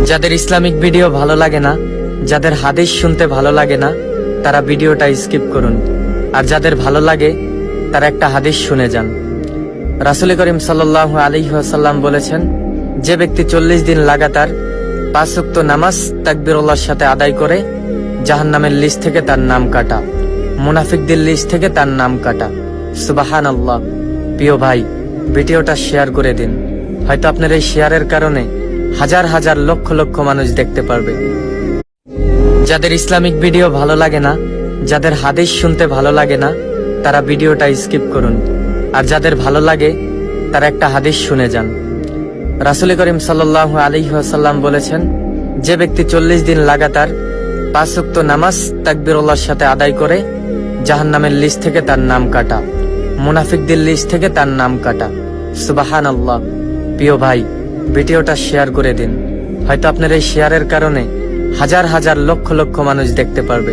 যাদের Islamic video ভালো লাগে না, যাদের হাদিস শুনতে ভালো লাগে না, তারা ভিডিওটা স্কিপ করুন। আর যাদের ভালো লাগে তারা একটা হাদিস শুনে যান। রাসূল করিম সাল্লাল্লাহু আলাইহি ওয়াসাল্লাম বলেছেন, যে ব্যক্তি 40 দিন লাগাতার 5 ওয়াক্ত নামাজ তাকবীরুল্লাহর সাথে আদায় করে, জাহান্নামের লিস্ট থেকে তার নাম কাটা, মুনাফিকদের লিস্ট থেকে তার নাম কাটা। সুবহানাল্লাহ। প্রিয় ভাই, ভিডিওটা শেয়ার করে দিন। হয়তো আপনার এই শেয়ারের কারণে হাজার হাজার লক্ষ লক্ষ মানুষ দেখতে পারবে। যাদের ইসলামিক ভিডিও ভালো লাগে না, যাদের হাদিস শুনতে ভালো লাগে না, তারা ভিডিওটা স্কিপ করুন। আর যাদের ভালো লাগে তারা একটা হাদিস শুনে যান। রাসূল করিম সাল্লাল্লাহু আলাইহি ওয়াসাল্লাম বলেছেন, যে ব্যক্তি 40 দিন লাগাতার 5 ওয়াক্ত নামাজ তাকবীরুল্লাহর সাথে আদায় করে, জাহান্নামের লিস্ট থেকে তার নাম কাটা, মুনাফিকদের লিস্ট থেকে তার নাম কাটা। সুবহানাল্লাহ। প্রিয় ভাই, ভিডিওটা শেয়ার করে দিন। হয়তো আপনার এই শেয়ারের কারণে হাজার হাজার লক্ষ লক্ষ মানুষ দেখতে পারবে।